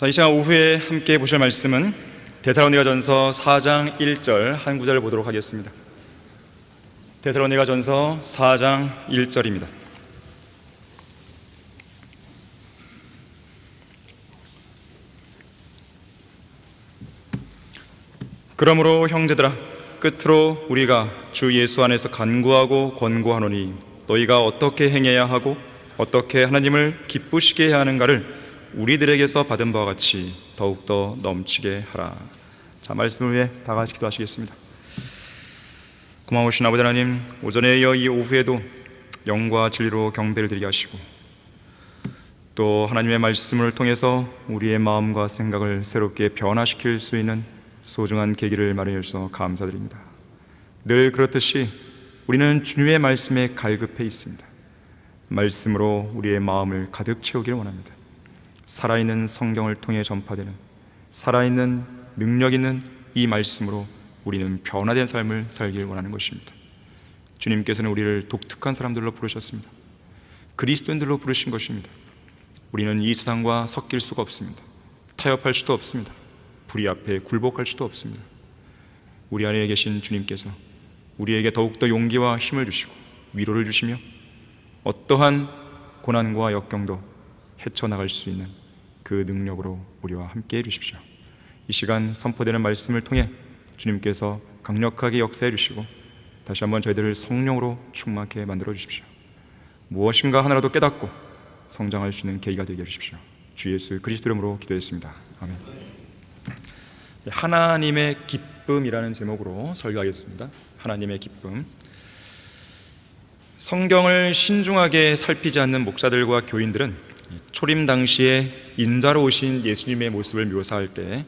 이 시간 오후에 함께 보실 말씀은 데살로니가전서 4장 1절 한 구절을 보도록 하겠습니다. 데살로니가전서 4장 1절입니다. 그러므로 형제들아, 끝으로 우리가 주 예수 안에서 간구하고 권고하노니 너희가 어떻게 행해야 하고 어떻게 하나님을 기쁘시게 해야 하는가를 우리들에게서 받은 바와 같이 더욱더 넘치게 하라. 자, 말씀을 위해 다 같이 기도하시겠습니다. 고마우신 아버지 하나님, 오전에 이어 이 오후에도 영과 진리로 경배를 드리게 하시고 또 하나님의 말씀을 통해서 우리의 마음과 생각을 새롭게 변화시킬 수 있는 소중한 계기를 마련해 주셔서 감사드립니다. 늘 그렇듯이 우리는 주님의 말씀에 갈급해 있습니다. 말씀으로 우리의 마음을 가득 채우기를 원합니다. 살아있는 성경을 통해 전파되는 살아있는 능력 있는 이 말씀으로 우리는 변화된 삶을 살길 원하는 것입니다. 주님께서는 우리를 독특한 사람들로 부르셨습니다. 그리스도인들로 부르신 것입니다. 우리는 이 세상과 섞일 수가 없습니다. 타협할 수도 없습니다. 불의 앞에 굴복할 수도 없습니다. 우리 안에 계신 주님께서 우리에게 더욱더 용기와 힘을 주시고 위로를 주시며 어떠한 고난과 역경도 헤쳐나갈 수 있는 그 능력으로 우리와 함께 해주십시오. 이 시간 선포되는 말씀을 통해 주님께서 강력하게 역사해 주시고 다시 한번 저희들을 성령으로 충만하게 만들어 주십시오. 무엇인가 하나라도 깨닫고 성장할 수 있는 계기가 되게 해주십시오. 주 예수 그리스도 이름으로 기도했습니다. 아멘. 하나님의 기쁨이라는 제목으로 설교하겠습니다. 하나님의 기쁨. 성경을 신중하게 살피지 않는 목사들과 교인들은 초림 당시에 인자로 오신 예수님의 모습을 묘사할 때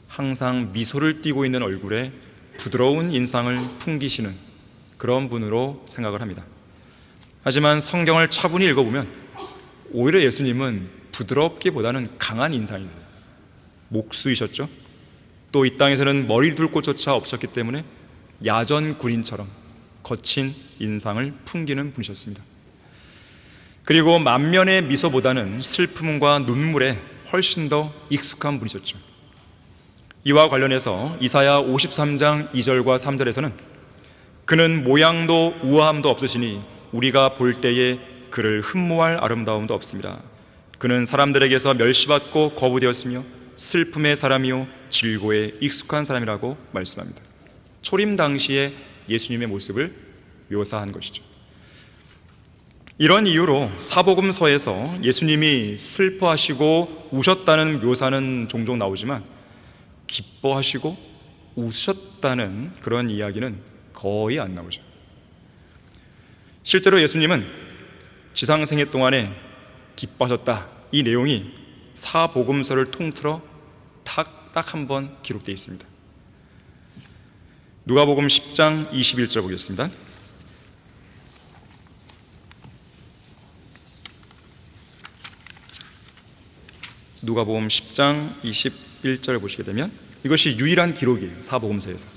항상 미소를 띠고 있는 얼굴에 부드러운 인상을 풍기시는 그런 분으로 생각을 합니다. 하지만 성경을 차분히 읽어보면 오히려 예수님은 부드럽기보다는 강한 인상이세요. 목수이셨죠. 또 이 땅에서는 머리 둘 곳조차 없었기 때문에 야전 군인처럼 거친 인상을 풍기는 분이셨습니다. 그리고 만면의 미소보다는 슬픔과 눈물에 훨씬 더 익숙한 분이셨죠. 이와 관련해서 이사야 53장 2절과 3절에서는 그는 모양도 우아함도 없으시니 우리가 볼 때에 그를 흠모할 아름다움도 없습니다. 그는 사람들에게서 멸시받고 거부되었으며 슬픔의 사람이요 질고에 익숙한 사람이라고 말씀합니다. 초림 당시에 예수님의 모습을 묘사한 것이죠. 이런 이유로 사복음서에서 예수님이 슬퍼하시고 우셨다는 묘사는 종종 나오지만 기뻐하시고 우셨다는 그런 이야기는 거의 안 나오죠. 실제로 예수님은 지상생애 동안에 기뻐하셨다, 이 내용이 사복음서를 통틀어 딱 한 번 기록되어 있습니다. 누가복음 10장 21절 보겠습니다. 누가복음 10장 21절을 보시게 되면 이것이 유일한 기록이에요. 사복음서에서.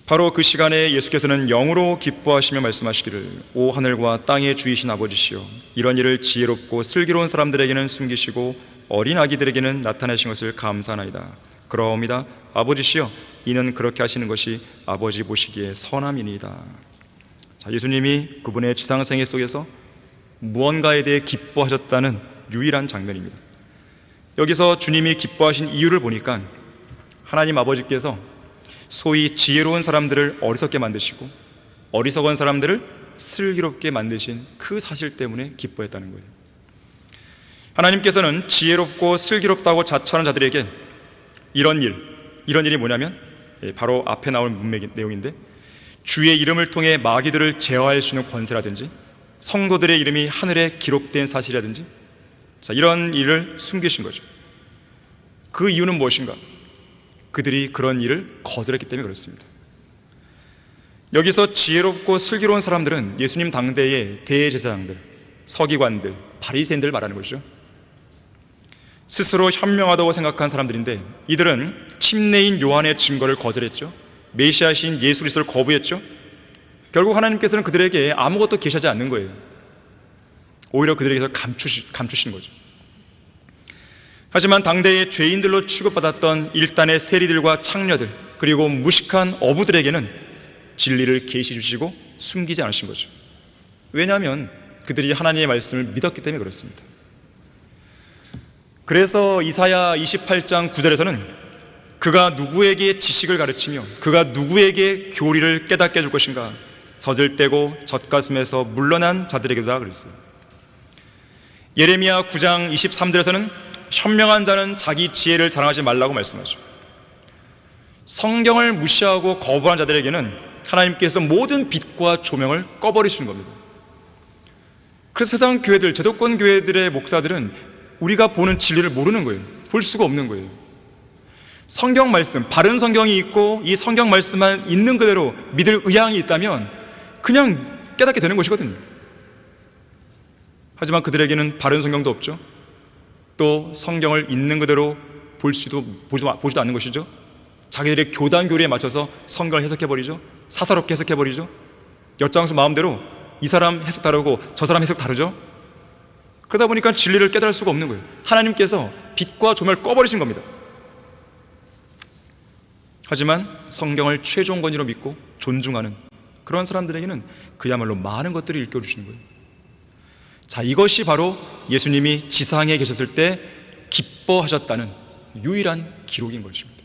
바로 그 시간에 예수께서는 영으로 기뻐하시며 말씀하시기를 오 하늘과 땅의 주이신 아버지시여, 이런 일을 지혜롭고 슬기로운 사람들에게는 숨기시고 어린 아기들에게는 나타내신 것을 감사하나이다. 그러옵니다. 아버지시여, 이는 그렇게 하시는 것이 아버지 보시기에 선함이니이다. 자, 예수님이 그분의 지상생애 속에서 무언가에 대해 기뻐하셨다는 유일한 장면입니다. 여기서 주님이 기뻐하신 이유를 보니까 하나님 아버지께서 소위 지혜로운 사람들을 어리석게 만드시고 어리석은 사람들을 슬기롭게 만드신 그 사실 때문에 기뻐했다는 거예요. 하나님께서는 지혜롭고 슬기롭다고 자처하는 자들에게 이런 일이 뭐냐면 바로 앞에 나온 문맥 내용인데, 주의 이름을 통해 마귀들을 제어할 수 있는 권세라든지 성도들의 이름이 하늘에 기록된 사실이라든지, 자, 이런 일을 숨기신 거죠. 그 이유는 무엇인가? 그들이 그런 일을 거절했기 때문에 그렇습니다. 여기서 지혜롭고 슬기로운 사람들은 예수님 당대의 대제사장들, 서기관들, 바리새인들 말하는 것이죠. 스스로 현명하다고 생각한 사람들인데 이들은 침례인 요한의 증거를 거절했죠. 메시아신 예수 그리스도를 거부했죠. 결국 하나님께서는 그들에게 아무것도 계시하지 않는 거예요. 오히려 그들에게서 감추시는 거죠. 하지만 당대의 죄인들로 취급받았던 일단의 세리들과 창녀들, 그리고 무식한 어부들에게는 진리를 계시해 주시고 숨기지 않으신 거죠. 왜냐하면 그들이 하나님의 말씀을 믿었기 때문에 그렇습니다. 그래서 이사야 28장 9절에서는 그가 누구에게 지식을 가르치며 그가 누구에게 교리를 깨닫게 해줄 것인가, 젖을떼고 젖가슴에서 물러난 자들에게도다 그랬어요. 예레미야 9장 23절에서는 현명한 자는 자기 지혜를 자랑하지 말라고 말씀하죠. 성경을 무시하고 거부한 자들에게는 하나님께서 모든 빛과 조명을 꺼버리시는 겁니다. 그래서 세상 교회들, 제도권 교회들의 목사들은 우리가 보는 진리를 모르는 거예요. 볼 수가 없는 거예요. 성경 말씀, 바른 성경이 있고 이 성경 말씀만 있는 그대로 믿을 의향이 있다면 그냥 깨닫게 되는 것이거든요. 하지만 그들에게는 바른 성경도 없죠. 또 성경을 있는 그대로 보지도 않는 것이죠. 자기들의 교단 교리에 맞춰서 성경을 해석해버리죠. 사사롭게 해석해버리죠. 엿장수 마음대로 이 사람 해석 다르고 저 사람 해석 다르죠. 그러다 보니까 진리를 깨달을 수가 없는 거예요. 하나님께서 빛과 조명을 꺼버리신 겁니다. 하지만 성경을 최종 권위로 믿고 존중하는 그런 사람들에게는 그야말로 많은 것들을 일깨워주시는 거예요. 자, 이것이 바로 예수님이 지상에 계셨을 때 기뻐하셨다는 유일한 기록인 것입니다.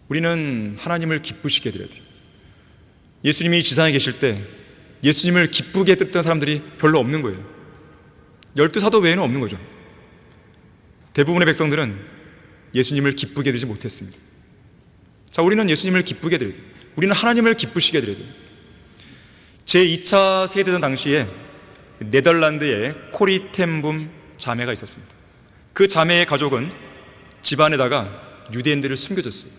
우리는 하나님을 기쁘시게 해드려야 돼요. 예수님이 지상에 계실 때 예수님을 기쁘게 했던 사람들이 별로 없는 거예요. 12사도 외에는 없는 거죠. 대부분의 백성들은 예수님을 기쁘게 해드리지 못했습니다. 자, 우리는 예수님을 기쁘게 해드려야 돼요. 우리는 하나님을 기쁘시게 해드려야 돼요. 제2차 세계대전 당시에 네덜란드에 코리 텐붐 자매가 있었습니다. 그 자매의 가족은 집안에다가 유대인들을 숨겨줬어요.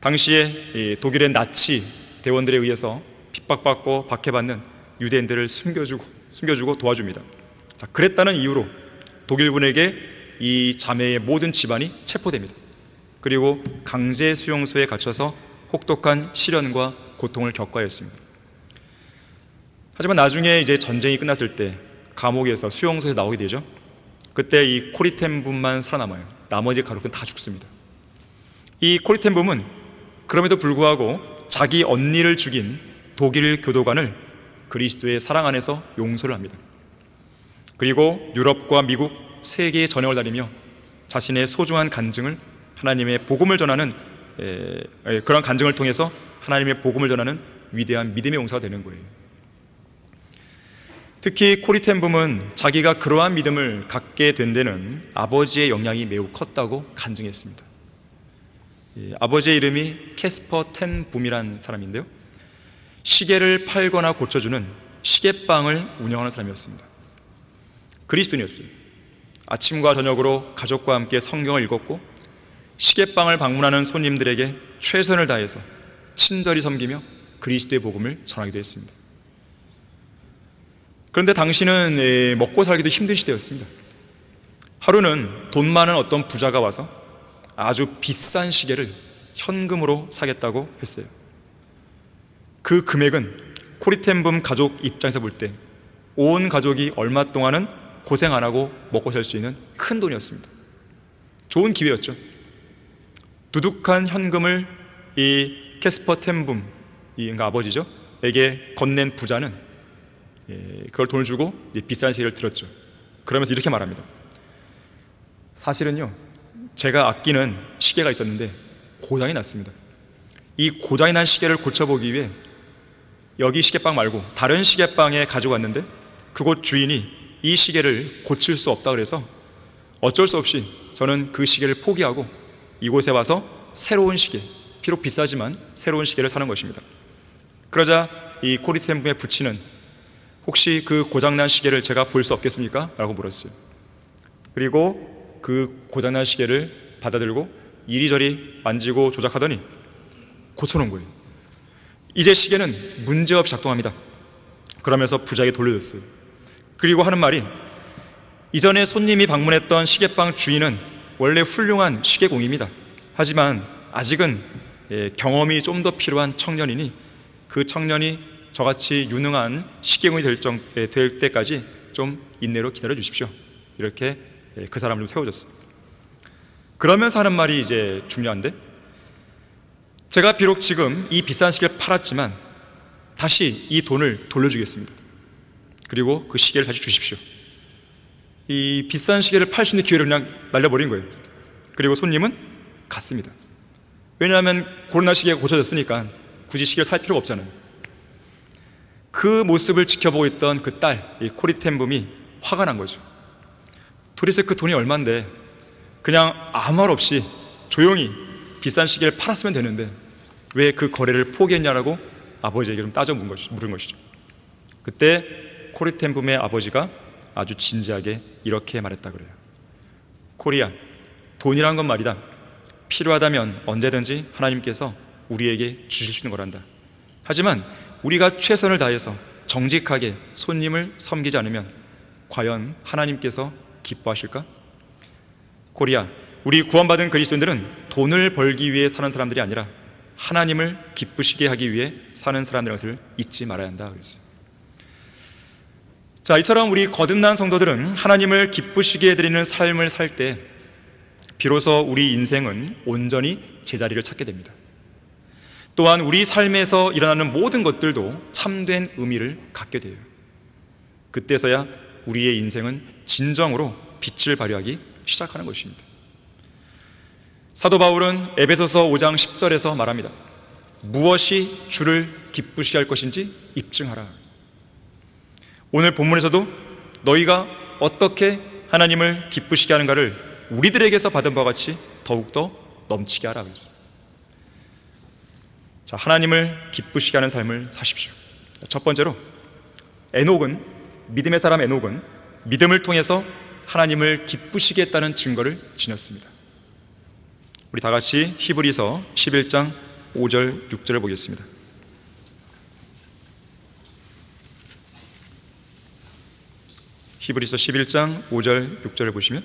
당시에 독일의 나치 대원들에 의해서 핍박받고 박해받는 유대인들을 숨겨주고 도와줍니다. 자, 그랬다는 이유로 독일군에게 이 자매의 모든 집안이 체포됩니다. 그리고 강제 수용소에 갇혀서 혹독한 시련과 고통을 겪어야 했습니다. 하지만 나중에 이제 전쟁이 끝났을 때 감옥에서 수용소에서 나오게 되죠. 그때 이 코리텐붐만 살아남아요. 나머지 가족들은 다 죽습니다. 이 코리텐붐은 그럼에도 불구하고 자기 언니를 죽인 독일 교도관을 그리스도의 사랑 안에서 용서를 합니다. 그리고 유럽과 미국 세계에 전역을 다니며 자신의 소중한 간증을 하나님의 복음을 전하는 그런 간증을 통해서 하나님의 복음을 전하는 위대한 믿음의 용사가 되는 거예요. 특히 코리텐붐은 자기가 그러한 믿음을 갖게 된 데는 아버지의 영향이 매우 컸다고 간증했습니다. 아버지의 이름이 캐스퍼 텐붐이라는 사람인데요, 시계를 팔거나 고쳐주는 시계방을 운영하는 사람이었습니다. 그리스도인이었어요. 아침과 저녁으로 가족과 함께 성경을 읽었고 시계방을 방문하는 손님들에게 최선을 다해서 친절히 섬기며 그리스도의 복음을 전하기도 했습니다. 그런데 당시는 먹고 살기도 힘든 시대였습니다. 하루는 돈 많은 어떤 부자가 와서 아주 비싼 시계를 현금으로 사겠다고 했어요. 그 금액은 코리텐붐 가족 입장에서 볼 때 온 가족이 얼마 동안은 고생 안 하고 먹고 살 수 있는 큰 돈이었습니다. 좋은 기회였죠. 두둑한 현금을 이 캐스퍼 텐붐, 그러니까 아버지죠, 에게 건넨 부자는 그걸 돈을 주고 비싼 시계를 들었죠. 그러면서 이렇게 말합니다. 사실은요, 제가 아끼는 시계가 있었는데 고장이 났습니다. 이 고장이 난 시계를 고쳐보기 위해 여기 시계방 말고 다른 시계방에 가지고 왔는데 그곳 주인이 이 시계를 고칠 수 없다 그래서 어쩔 수 없이 저는 그 시계를 포기하고 이곳에 와서 새로운 시계, 비록 비싸지만 새로운 시계를 사는 것입니다. 그러자 이 코리텐붐의 부친은 혹시 그 고장난 시계를 제가 볼 수 없겠습니까? 라고 물었어요. 그리고 그 고장난 시계를 받아들고 이리저리 만지고 조작하더니 고쳐놓은 거예요. 이제 시계는 문제없이 작동합니다. 그러면서 부자에게 돌려줬어요. 그리고 하는 말이, 이전에 손님이 방문했던 시계방 주인은 원래 훌륭한 시계공입니다. 하지만 아직은 경험이 좀 더 필요한 청년이니 그 청년이 저같이 유능한 시계공이 될 때까지 좀 인내로 기다려 주십시오. 이렇게 그 사람을 좀 세워줬어요. 그러면서 하는 말이 이제 중요한데, 제가 비록 지금 이 비싼 시계를 팔았지만 다시 이 돈을 돌려주겠습니다. 그리고 그 시계를 다시 주십시오. 이 비싼 시계를 팔 수 있는 기회를 그냥 날려버린 거예요. 그리고 손님은 갔습니다. 왜냐하면 코로나 시계가 고쳐졌으니까 굳이 시계를 살 필요가 없잖아요. 그 모습을 지켜보고 있던 그 딸, 이 코리 텐붐이 화가 난 거죠. 도대체 그 돈이 얼만데 그냥 아무 말 없이 조용히 비싼 시계를 팔았으면 되는데 왜 그 거래를 포기했냐라고 아버지에게 좀 물은 것이죠. 그때 코리 텐붐의 아버지가 아주 진지하게 이렇게 말했다 그래요. 코리야, 돈이란 건 말이다. 필요하다면 언제든지 하나님께서 우리에게 주실 수 있는 거란다. 하지만 우리가 최선을 다해서 정직하게 손님을 섬기지 않으면 과연 하나님께서 기뻐하실까? 코리야, 우리 구원받은 그리스도인들은 돈을 벌기 위해 사는 사람들이 아니라 하나님을 기쁘시게 하기 위해 사는 사람들인 것을 잊지 말아야 한다 그랬어요. 자, 이처럼 우리 거듭난 성도들은 하나님을 기쁘시게 해드리는 삶을 살 때 비로소 우리 인생은 온전히 제자리를 찾게 됩니다. 또한 우리 삶에서 일어나는 모든 것들도 참된 의미를 갖게 돼요. 그때서야 우리의 인생은 진정으로 빛을 발휘하기 시작하는 것입니다. 사도 바울은 에베소서 5장 10절에서 말합니다. 무엇이 주를 기쁘시게 할 것인지 입증하라. 오늘 본문에서도 너희가 어떻게 하나님을 기쁘시게 하는가를 우리들에게서 받은 바와 같이 더욱더 넘치게 하라 그랬어요. 자, 하나님을 기쁘시게 하는 삶을 사십시오. 첫 번째로 믿음의 사람 에녹은 믿음을 통해서 하나님을 기쁘시게 했다는 증거를 지녔습니다. 우리 다 같이 히브리서 11장 5절 6절을 보겠습니다. 히브리서 11장 5절 6절을 보시면,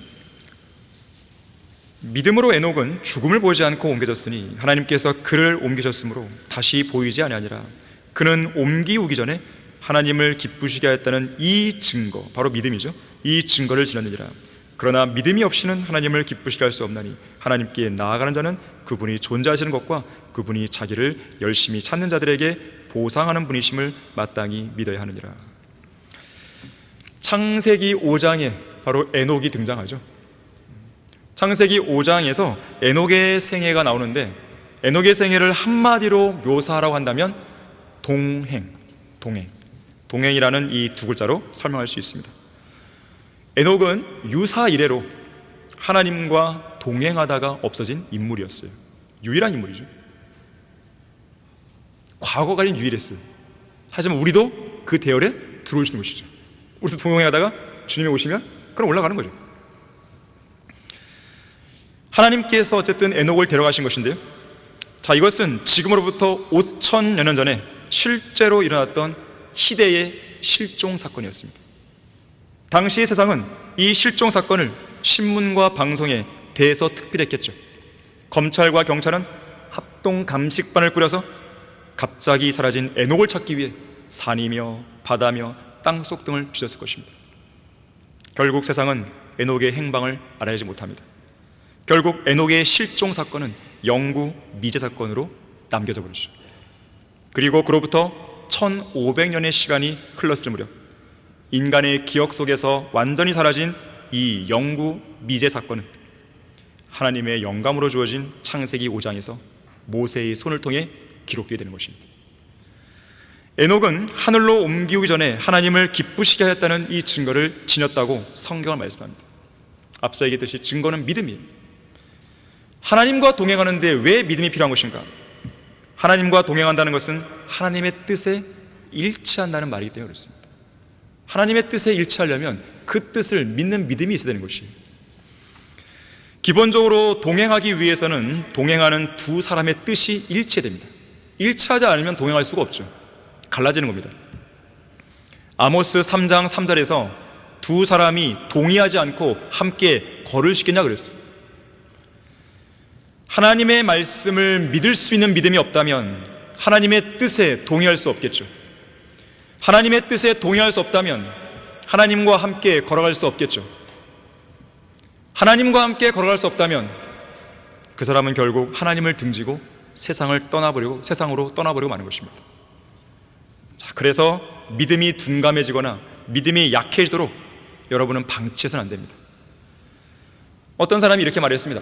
믿음으로 에녹은 죽음을 보지 않고 옮겨졌으니 하나님께서 그를 옮기셨으므로 다시 보이지 아니하니라. 그는 옮기우기 전에 하나님을 기쁘시게 하였다는 이 증거, 바로 믿음이죠. 이 증거를 지녔느니라. 그러나 믿음이 없이는 하나님을 기쁘시게 할 수 없나니 하나님께 나아가는 자는 그분이 존재하시는 것과 그분이 자기를 열심히 찾는 자들에게 보상하는 분이심을 마땅히 믿어야 하느니라. 창세기 5장에 바로 에녹이 등장하죠. 창세기 5장에서 에녹의 생애가 나오는데, 에녹의 생애를 한마디로 묘사하라고 한다면 동행이라는 이 두 글자로 설명할 수 있습니다. 에녹은 유사 이래로 하나님과 동행하다가 없어진 인물이었어요. 유일한 인물이죠. 과거까지는 유일했어요. 하지만 우리도 그 대열에 들어올 수 있는 것이죠. 우리도 동행하다가 주님이 오시면 그럼 올라가는 거죠. 하나님께서 어쨌든 에녹을 데려가신 것인데요, 자, 이것은 지금으로부터 5,000여 년 전에 실제로 일어났던 시대의 실종 사건이었습니다. 당시의 세상은 이 실종 사건을 신문과 방송에 대서특필했겠죠. 검찰과 경찰은 합동 감식반을 꾸려서 갑자기 사라진 에녹을 찾기 위해 산이며 바다며 땅속 등을 뒤졌을 것입니다. 결국 세상은 에녹의 행방을 알아내지 못합니다. 결국 에녹의 실종 사건은 영구 미제 사건으로 남겨져 버리죠. 그리고 그로부터 1500년의 시간이 흘렀을 무렵 인간의 기억 속에서 완전히 사라진 이 영구 미제 사건은 하나님의 영감으로 주어진 창세기 5장에서 모세의 손을 통해 기록되게 되는 것입니다. 에녹은 하늘로 옮기기 전에 하나님을 기쁘시게 하였다는 이 증거를 지녔다고 성경을 말씀합니다. 앞서 얘기했듯이 증거는 믿음이에요. 하나님과 동행하는데 왜 믿음이 필요한 것인가? 하나님과 동행한다는 것은 하나님의 뜻에 일치한다는 말이기 때문에 그렇습니다. 하나님의 뜻에 일치하려면 그 뜻을 믿는 믿음이 있어야 되는 것이에요. 기본적으로 동행하기 위해서는 동행하는 두 사람의 뜻이 일치해야 됩니다. 일치하지 않으면 동행할 수가 없죠. 갈라지는 겁니다. 아모스 3장 3절에서 두 사람이 동의하지 않고 함께 걸을 수 있겠냐 그랬어요. 하나님의 말씀을 믿을 수 있는 믿음이 없다면 하나님의 뜻에 동의할 수 없겠죠. 하나님의 뜻에 동의할 수 없다면 하나님과 함께 걸어갈 수 없겠죠. 하나님과 함께 걸어갈 수 없다면 그 사람은 결국 하나님을 등지고 세상으로 떠나버리고 마는 것입니다. 자, 그래서 믿음이 둔감해지거나 믿음이 약해지도록 여러분은 방치해서는 안 됩니다. 어떤 사람이 이렇게 말했습니다.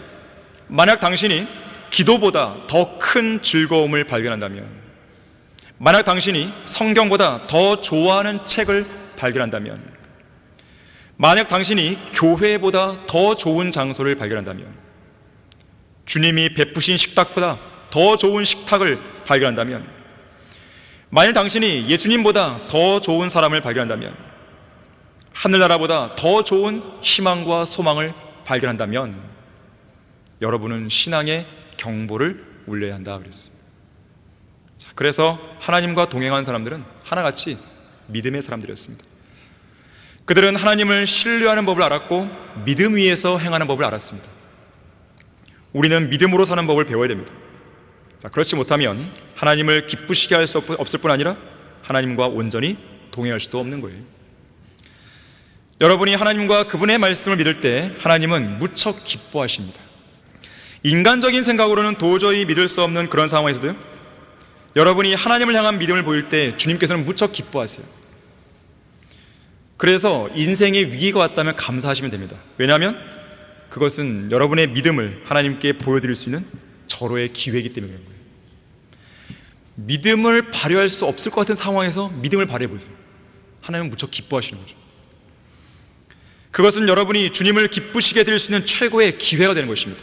만약 당신이 기도보다 더 큰 즐거움을 발견한다면, 만약 당신이 성경보다 더 좋아하는 책을 발견한다면, 만약 당신이 교회보다 더 좋은 장소를 발견한다면, 주님이 베푸신 식탁보다 더 좋은 식탁을 발견한다면, 만약 당신이 예수님보다 더 좋은 사람을 발견한다면, 하늘나라보다 더 좋은 희망과 소망을 발견한다면 여러분은 신앙의 경보를 울려야 한다 그랬습니다. 자, 그래서 하나님과 동행한 사람들은 하나같이 믿음의 사람들이었습니다. 그들은 하나님을 신뢰하는 법을 알았고 믿음 위에서 행하는 법을 알았습니다. 우리는 믿음으로 사는 법을 배워야 됩니다. 자, 그렇지 못하면 하나님을 기쁘시게 할 수 없을 뿐 아니라 하나님과 온전히 동행할 수도 없는 거예요. 여러분이 하나님과 그분의 말씀을 믿을 때 하나님은 무척 기뻐하십니다. 인간적인 생각으로는 도저히 믿을 수 없는 그런 상황에서도요, 여러분이 하나님을 향한 믿음을 보일 때 주님께서는 무척 기뻐하세요. 그래서 인생의 위기가 왔다면 감사하시면 됩니다. 왜냐하면 그것은 여러분의 믿음을 하나님께 보여드릴 수 있는 절호의 기회이기 때문에 그런 거예요. 믿음을 발휘할 수 없을 것 같은 상황에서 믿음을 발휘해보세요. 하나님은 무척 기뻐하시는 거죠. 그것은 여러분이 주님을 기쁘시게 드릴 수 있는 최고의 기회가 되는 것입니다.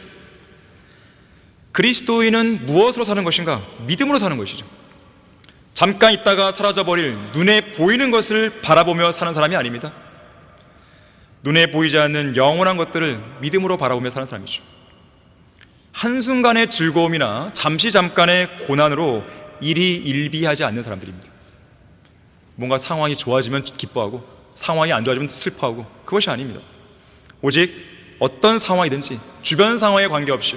그리스도인은 무엇으로 사는 것인가? 믿음으로 사는 것이죠. 잠깐 있다가 사라져버릴 눈에 보이는 것을 바라보며 사는 사람이 아닙니다. 눈에 보이지 않는 영원한 것들을 믿음으로 바라보며 사는 사람이죠. 한순간의 즐거움이나 잠깐의 고난으로 일이 일비하지 않는 사람들입니다. 뭔가 상황이 좋아지면 기뻐하고 상황이 안 좋아지면 슬퍼하고, 그것이 아닙니다. 오직 어떤 상황이든지 주변 상황에 관계없이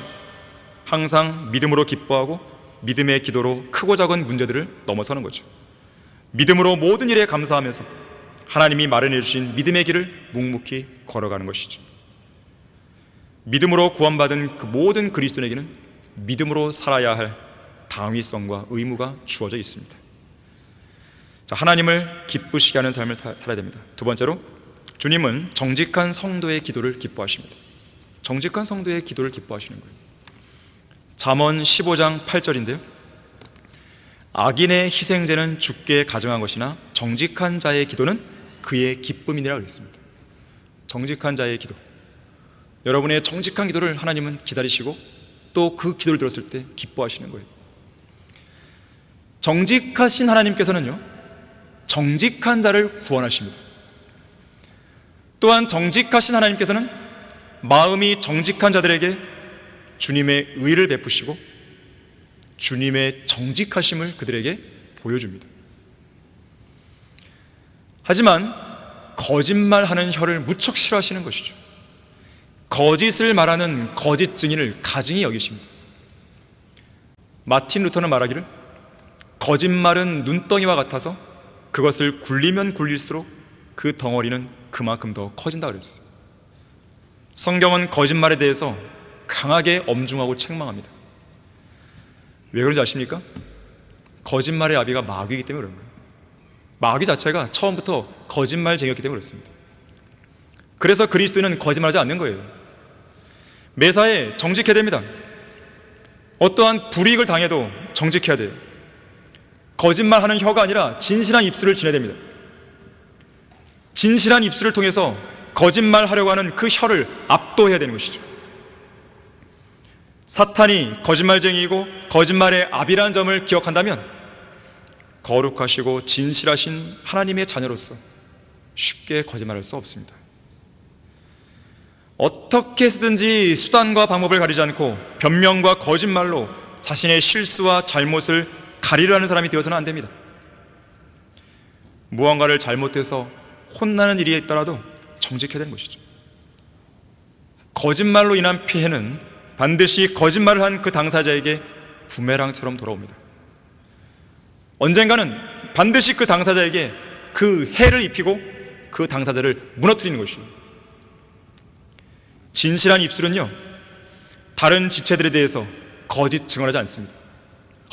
항상 믿음으로 기뻐하고 믿음의 기도로 크고 작은 문제들을 넘어서는 거죠. 믿음으로 모든 일에 감사하면서 하나님이 마련해 주신 믿음의 길을 묵묵히 걸어가는 것이죠. 믿음으로 구원받은 그 모든 그리스도인에게는 믿음으로 살아야 할 당위성과 의무가 주어져 있습니다. 자, 하나님을 기쁘시게 하는 삶을 살아야 됩니다. 두 번째로, 주님은 정직한 성도의 기도를 기뻐하십니다. 정직한 성도의 기도를 기뻐하시는 거예요. 잠언 15장 8절인데요, 악인의 희생제는 주께 가증한 것이나 정직한 자의 기도는 그의 기쁨이니라 그랬습니다. 정직한 자의 기도, 여러분의 정직한 기도를 하나님은 기다리시고 또 그 기도를 들었을 때 기뻐하시는 거예요. 정직하신 하나님께서는요, 정직한 자를 구원하십니다. 또한 정직하신 하나님께서는 마음이 정직한 자들에게 주님의 의를 베푸시고 주님의 정직하심을 그들에게 보여줍니다. 하지만 거짓말하는 혀를 무척 싫어하시는 것이죠. 거짓을 말하는 거짓 증인을 가증히 여기십니다. 마틴 루터는 말하기를, 거짓말은 눈덩이와 같아서 그것을 굴리면 굴릴수록 그 덩어리는 그만큼 더 커진다 그랬어요. 성경은 거짓말에 대해서 강하게 엄중하고 책망합니다. 왜 그런지 아십니까? 거짓말의 아비가 마귀이기 때문에 그런 거예요. 마귀 자체가 처음부터 거짓말쟁이였기 때문에 그렇습니다. 그래서 그리스도인은 거짓말하지 않는 거예요. 매사에 정직해야 됩니다. 어떠한 불이익을 당해도 정직해야 돼요. 거짓말하는 혀가 아니라 진실한 입술을 지내야 됩니다. 진실한 입술을 통해서 거짓말하려고 하는 그 혀를 압도해야 되는 것이죠. 사탄이 거짓말쟁이이고 거짓말의 아비라는 점을 기억한다면 거룩하시고 진실하신 하나님의 자녀로서 쉽게 거짓말할 수 없습니다. 어떻게 해서든지 수단과 방법을 가리지 않고 변명과 거짓말로 자신의 실수와 잘못을 가리려는 사람이 되어서는 안 됩니다. 무언가를 잘못해서 혼나는 일이 있더라도 정직해야 되는 것이죠. 거짓말로 인한 피해는 반드시 거짓말을 한 그 당사자에게 부메랑처럼 돌아옵니다. 언젠가는 반드시 그 당사자에게 그 해를 입히고 그 당사자를 무너뜨리는 것이죠. 진실한 입술은요, 다른 지체들에 대해서 거짓 증언하지 않습니다.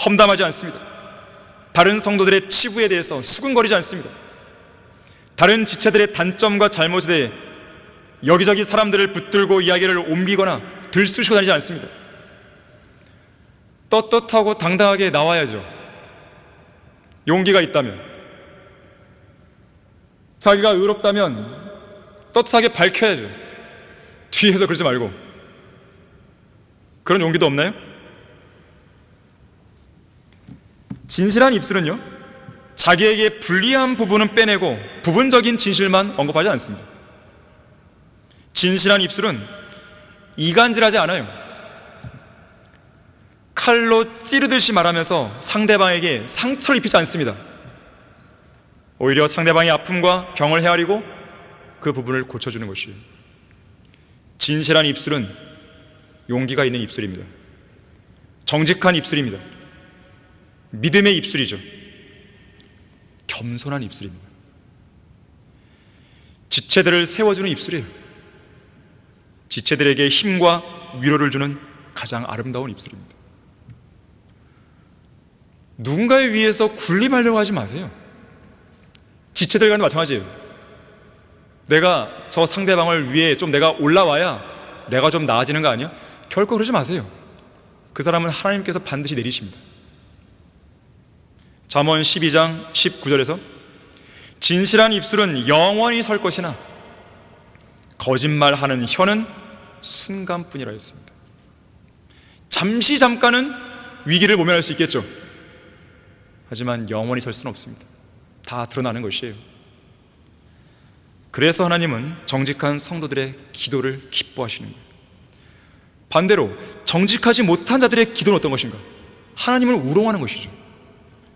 험담하지 않습니다. 다른 성도들의 치부에 대해서 수근거리지 않습니다. 다른 지체들의 단점과 잘못에 대해 여기저기 사람들을 붙들고 이야기를 옮기거나 들쑤시고 다니지 않습니다. 떳떳하고 당당하게 나와야죠. 용기가 있다면, 자기가 의롭다면 떳떳하게 밝혀야죠. 뒤에서 그러지 말고. 그런 용기도 없나요? 진실한 입술은요, 자기에게 불리한 부분은 빼내고 부분적인 진실만 언급하지 않습니다. 진실한 입술은 이간질하지 않아요. 칼로 찌르듯이 말하면서 상대방에게 상처를 입히지 않습니다. 오히려 상대방의 아픔과 병을 헤아리고 그 부분을 고쳐주는 것이에요. 진실한 입술은 용기가 있는 입술입니다. 정직한 입술입니다. 믿음의 입술이죠. 겸손한 입술입니다. 지체들을 세워주는 입술이에요. 지체들에게 힘과 위로를 주는 가장 아름다운 입술입니다. 누군가에 위해서 군림하려고 하지 마세요. 지체들과는 마찬가지예요. 내가 저 상대방을 위해 좀 내가 올라와야 내가 좀 나아지는 거 아니야? 결코 그러지 마세요. 그 사람은 하나님께서 반드시 내리십니다. 잠언 12장 19절에서 진실한 입술은 영원히 설 것이나 거짓말하는 혀는 순간뿐이라 했습니다. 잠깐은 위기를 모면할 수 있겠죠. 하지만 영원히 설 수는 없습니다. 다 드러나는 것이에요. 그래서 하나님은 정직한 성도들의 기도를 기뻐하시는 거예요. 반대로 정직하지 못한 자들의 기도는 어떤 것인가? 하나님을 우롱하는 것이죠.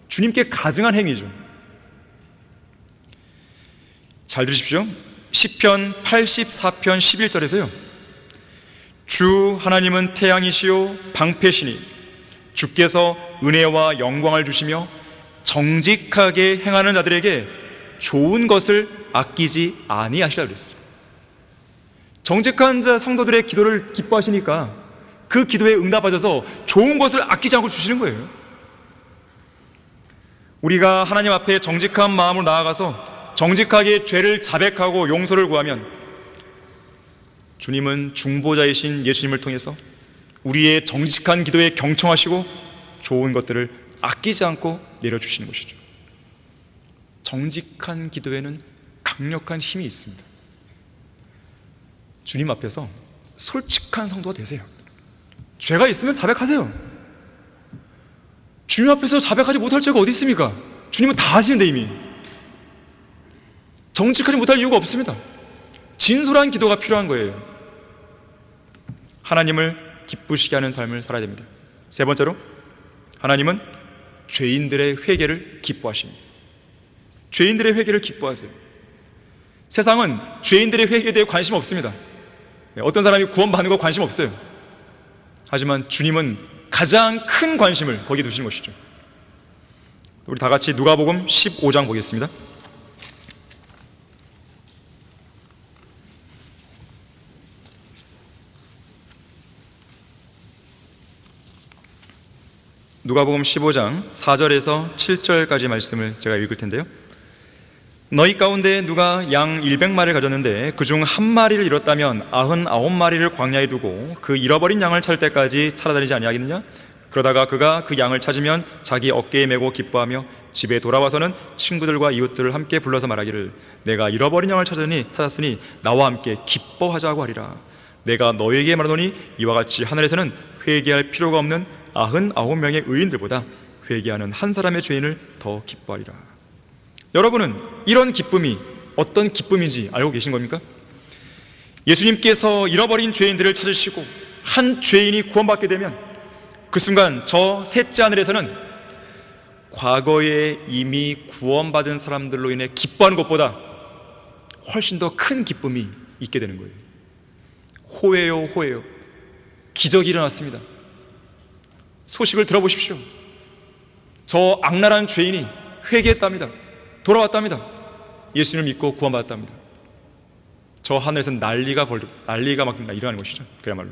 주님께 가증한 행위죠. 잘 들으십시오. 시편 84편 11절에서요, 주 하나님은 태양이시요 방패시니 주께서 은혜와 영광을 주시며 정직하게 행하는 자들에게 좋은 것을 아끼지 아니하시라 그랬어요. 정직한 자 성도들의 기도를 기뻐하시니까 그 기도에 응답하셔서 좋은 것을 아끼지 않고 주시는 거예요. 우리가 하나님 앞에 정직한 마음으로 나아가서 정직하게 죄를 자백하고 용서를 구하면 주님은 중보자이신 예수님을 통해서 우리의 정직한 기도에 경청하시고 좋은 것들을 아끼지 않고 내려주시는 것이죠. 정직한 기도에는 강력한 힘이 있습니다. 주님 앞에서 솔직한 성도가 되세요. 죄가 있으면 자백하세요. 주님 앞에서 자백하지 못할 죄가 어디 있습니까? 주님은 다 아시는데 이미. 정직하지 못할 이유가 없습니다. 진솔한 기도가 필요한 거예요. 하나님을 기쁘시게 하는 삶을 살아야 됩니다. 세 번째로, 하나님은 죄인들의 회개를 기뻐하십니다. 죄인들의 회개를 기뻐하세요. 세상은 죄인들의 회개에 대해 관심 없습니다. 어떤 사람이 구원받는 거 관심 없어요. 하지만 주님은 가장 큰 관심을 거기에 두시는 것이죠. 우리 다 같이 누가복음 15장 보겠습니다. 누가복음 15장 4절에서 7절까지 말씀을 제가 읽을 텐데요. 너희 가운데 누가 양 100마리를 가졌는데 그중 한 마리를 잃었다면 99마리를 광야에 두고 그 잃어버린 양을 찾을 때까지 찾아다니지 아니하겠느냐? 그러다가 그가 그 양을 찾으면 자기 어깨에 메고 기뻐하며 집에 돌아와서는 친구들과 이웃들을 함께 불러서 말하기를 내가 잃어버린 양을 찾았으니 나와 함께 기뻐하자고 하리라. 내가 너희에게 말하노니 이와 같이 하늘에서는 회개할 필요가 없는 99명의 의인들보다 회개하는 한 사람의 죄인을 더 기뻐하리라. 여러분은 이런 기쁨이 어떤 기쁨인지 알고 계신 겁니까? 예수님께서 잃어버린 죄인들을 찾으시고 한 죄인이 구원받게 되면 그 순간 저 셋째 하늘에서는 과거에 이미 구원받은 사람들로 인해 기뻐하는 것보다 훨씬 더 큰 기쁨이 있게 되는 거예요. 호해요, 호해요. 기적이 일어났습니다. 소식을 들어보십시오. 저 악랄한 죄인이 회개했답니다. 돌아왔답니다. 예수님을 믿고 구원받았답니다. 저 하늘에서 난리가 막 일어나는 것이죠. 그야말로.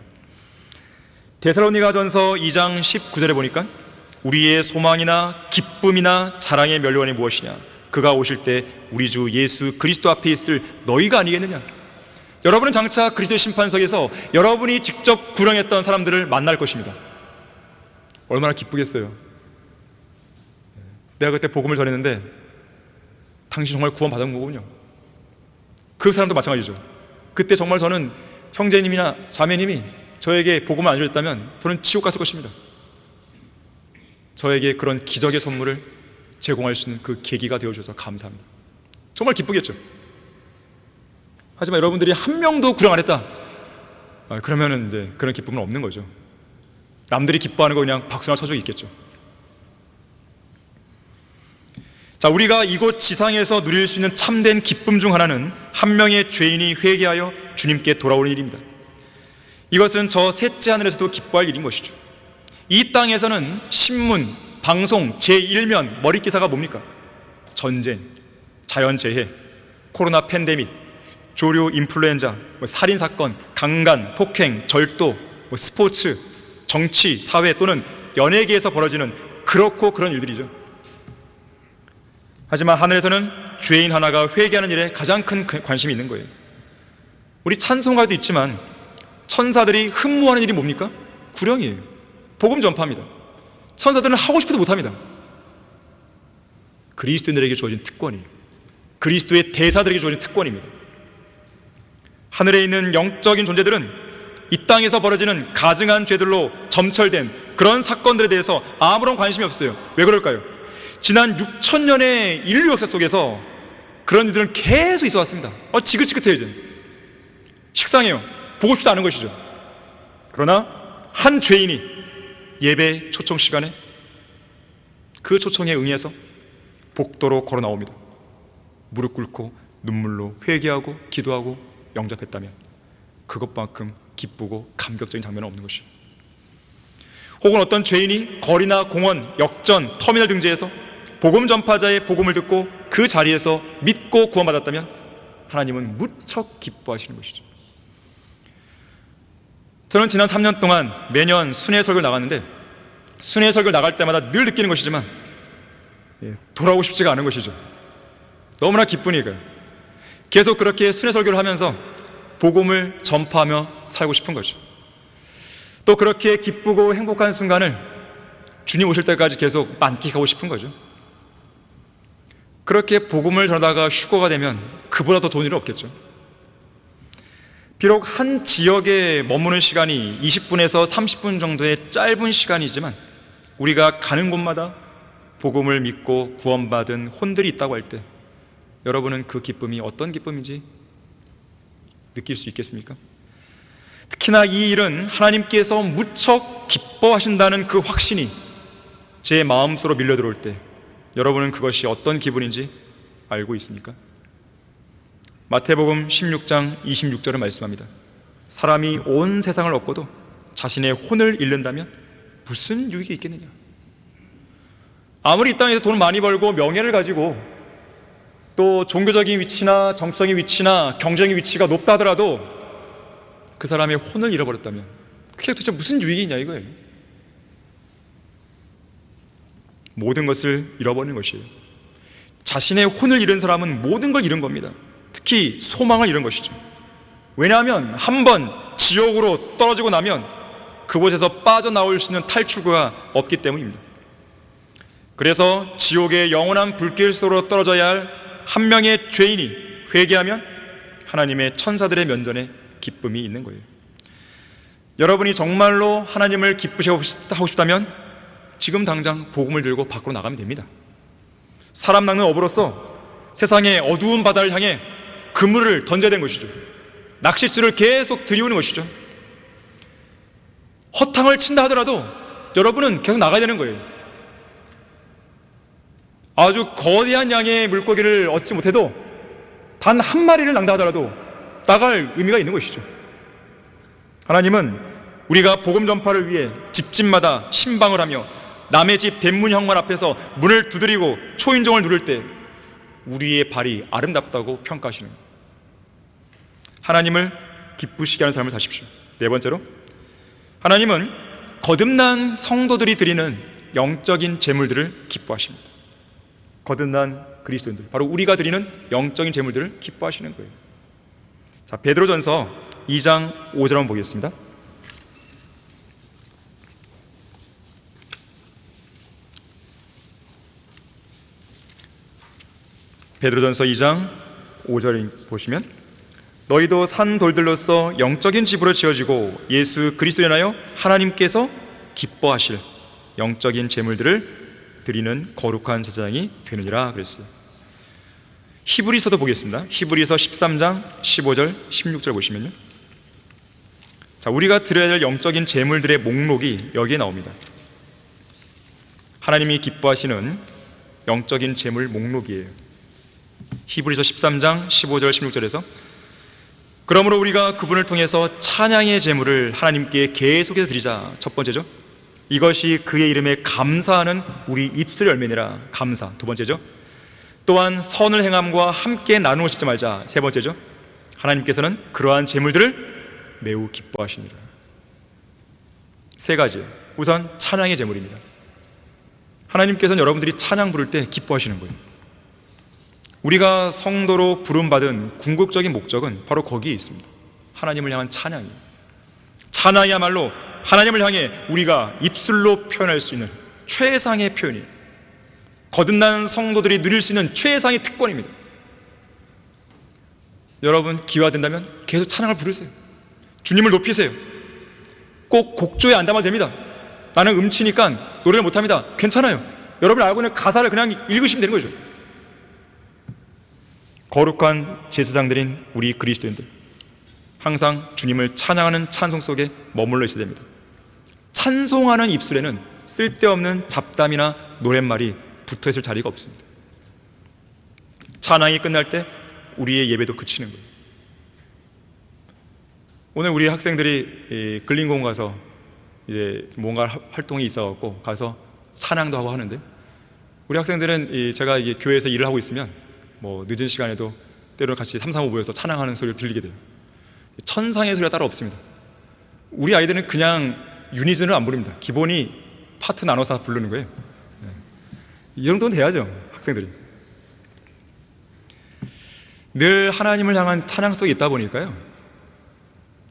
데살로니가전서 2장 19절에 보니까 우리의 소망이나 기쁨이나 자랑의 면류관이 무엇이냐, 그가 오실 때 우리 주 예수 그리스도 앞에 있을 너희가 아니겠느냐. 여러분은 장차 그리스도의 심판석에서 여러분이 직접 구령했던 사람들을 만날 것입니다. 얼마나 기쁘겠어요. 내가 그때 복음을 전했는데 당신 정말 구원받은 거군요. 그 사람도 마찬가지죠. 그때 정말 저는 형제님이나 자매님이 저에게 복음을 안 주셨다면 저는 지옥 갔을 것입니다. 저에게 그런 기적의 선물을 제공할 수 있는 그 계기가 되어주셔서 감사합니다. 정말 기쁘겠죠. 하지만 여러분들이 한 명도 구령 안 했다, 그러면은 이제 그런 기쁨은 없는 거죠. 남들이 기뻐하는 거 그냥 박수나 쳐주고 있겠죠. 자, 우리가 이곳 지상에서 누릴 수 있는 참된 기쁨 중 하나는 한 명의 죄인이 회개하여 주님께 돌아오는 일입니다. 이것은 저 셋째 하늘에서도 기뻐할 일인 것이죠. 이 땅에서는 신문, 방송, 제1면 머릿기사가 뭡니까? 전쟁, 자연재해, 코로나 팬데믹, 조류 인플루엔자, 살인사건, 강간, 폭행, 절도, 스포츠, 정치, 사회 또는 연예계에서 벌어지는 그렇고 그런 일들이죠. 하지만 하늘에서는 죄인 하나가 회개하는 일에 가장 큰 관심이 있는 거예요. 우리 찬송가도 있지만 천사들이 흠모하는 일이 뭡니까? 구령이에요. 복음 전파입니다. 천사들은 하고 싶어도 못합니다. 그리스도인들에게 주어진 특권이에요. 그리스도의 대사들에게 주어진 특권입니다. 하늘에 있는 영적인 존재들은 이 땅에서 벌어지는 가증한 죄들로 점철된 그런 사건들에 대해서 아무런 관심이 없어요. 왜 그럴까요? 지난 6,000년의 인류 역사 속에서 그런 일들은 계속 있어 왔습니다. 지긋지긋해요. 이제 식상해요. 보고 싶지 않은 것이죠. 그러나 한 죄인이 예배 초청 시간에 그 초청에 응해서 복도로 걸어 나옵니다. 무릎 꿇고 눈물로 회개하고 기도하고 영접했다면 그것만큼 기쁘고 감격적인 장면은 없는 것이죠. 혹은 어떤 죄인이 거리나 공원, 역전, 터미널 등지에서 복음 전파자의 복음을 듣고 그 자리에서 믿고 구원받았다면 하나님은 무척 기뻐하시는 것이죠. 저는 지난 3년 동안 매년 순회 설교를 나갔는데 순회 설교를 나갈 때마다 늘 느끼는 것이지만 돌아오고 싶지가 않은 것이죠. 너무나 기쁘니까요. 계속 그렇게 순회 설교를 하면서 복음을 전파하며 살고 싶은 거죠. 또 그렇게 기쁘고 행복한 순간을 주님 오실 때까지 계속 만끽하고 싶은 거죠. 그렇게 복음을 전하다가 휴거가 되면 그보다 더 좋은 일은 없겠죠. 비록 한 지역에 머무는 시간이 20분에서 30분 정도의 짧은 시간이지만 우리가 가는 곳마다 복음을 믿고 구원받은 혼들이 있다고 할 때 여러분은 그 기쁨이 어떤 기쁨인지 느낄 수 있겠습니까? 특히나 이 일은 하나님께서 무척 기뻐하신다는 그 확신이 제 마음속으로 밀려 들어올 때 여러분은 그것이 어떤 기분인지 알고 있습니까? 마태복음 16장 26절을 말씀합니다. 사람이 온 세상을 얻고도 자신의 혼을 잃는다면 무슨 유익이 있겠느냐? 아무리 이 땅에서 돈을 많이 벌고 명예를 가지고 또 종교적인 위치나 정치적인 위치나 경쟁의 위치가 높다 하더라도 그 사람의 혼을 잃어버렸다면 그게 도대체 무슨 유익이 있냐 이거예요. 모든 것을 잃어버리는 것이에요. 자신의 혼을 잃은 사람은 모든 걸 잃은 겁니다. 특히 소망을 잃은 것이죠. 왜냐하면 한번 지옥으로 떨어지고 나면 그곳에서 빠져나올 수 있는 탈출구가 없기 때문입니다. 그래서 지옥의 영원한 불길 속으로 떨어져야 할 한 명의 죄인이 회개하면 하나님의 천사들의 면전에 기쁨이 있는 거예요. 여러분이 정말로 하나님을 기쁘시게 하고 싶다면 지금 당장 복음을 들고 밖으로 나가면 됩니다. 사람 낚는 어부로서 세상의 어두운 바다를 향해 그물을 던져야 되는 것이죠. 낚싯줄을 계속 들이우는 것이죠. 허탕을 친다 하더라도 여러분은 계속 나가야 되는 거예요. 아주 거대한 양의 물고기를 얻지 못해도 단 한 마리를 낚는다 하더라도 나갈 의미가 있는 것이죠. 하나님은 우리가 복음 전파를 위해 집집마다 신방을 하며 남의 집 대문 현관 앞에서 문을 두드리고 초인종을 누를 때 우리의 발이 아름답다고 평가하시는 거예요. 하나님을 기쁘시게 하는 삶을 사십시오. 네 번째로, 하나님은 거듭난 성도들이 드리는 영적인 제물들을 기뻐하십니다. 거듭난 그리스도인들, 바로 우리가 드리는 영적인 제물들을 기뻐하시는 거예요. 자, 베드로전서 2장 5절 한번 보겠습니다. 베드로전서 2장 5절 보시면, 너희도 산 돌들로서 영적인 집으로 지어지고 예수 그리스도에 인하여 하나님께서 기뻐하실 영적인 제물들을 드리는 거룩한 제사장이 되느니라 그랬어요. 히브리서도 보겠습니다. 히브리서 13장 15절 16절 보시면요, 자, 우리가 드려야 될 영적인 제물들의 목록이 여기에 나옵니다. 하나님이 기뻐하시는 영적인 제물 목록이에요. 히브리서 13장 15절 16절에서 그러므로 우리가 그분을 통해서 찬양의 제물을 하나님께 계속해서 드리자. 첫 번째죠, 이것이 그의 이름에 감사하는 우리 입술의 열매니라. 감사. 두 번째죠, 또한 선을 행함과 함께 나누어 씻지 말자. 세 번째죠, 하나님께서는 그러한 제물들을 매우 기뻐하시니라. 세 가지. 우선 찬양의 제물입니다. 하나님께서는 여러분들이 찬양 부를 때 기뻐하시는 거예요. 우리가 성도로 부름받은 궁극적인 목적은 바로 거기에 있습니다. 하나님을 향한 찬양이에요. 찬양이야말로 하나님을 향해 우리가 입술로 표현할 수 있는 최상의 표현이에요. 거듭난 성도들이 누릴 수 있는 최상의 특권입니다. 여러분, 기회가 된다면 계속 찬양을 부르세요. 주님을 높이세요. 꼭 곡조에 안 담아도 됩니다. 나는 음치니까 노래를 못합니다. 괜찮아요. 여러분이 알고 있는 가사를 그냥 읽으시면 되는 거죠. 거룩한 제사장들인 우리 그리스도인들, 항상 주님을 찬양하는 찬송 속에 머물러 있어야 됩니다. 찬송하는 입술에는 쓸데없는 잡담이나 노랫말이 붙어있을 자리가 없습니다. 찬양이 끝날 때 우리의 예배도 그치는 거예요. 오늘 우리 학생들이 근린공원 가서 이제 뭔가 활동이 있어갖고 가서 찬양도 하고 하는데, 우리 학생들은 제가 이게 교회에서 일을 하고 있으면 뭐 늦은 시간에도 때로는 같이 3, 3, 5 모여서 찬양하는 소리를 들리게 돼요. 천상의 소리가 따로 없습니다. 우리 아이들은 그냥 유닛을 안 부릅니다. 기본이 파트 나눠서 부르는 거예요. 이 정도는 돼야죠, 학생들이. 늘 하나님을 향한 찬양 속에 있다 보니까요,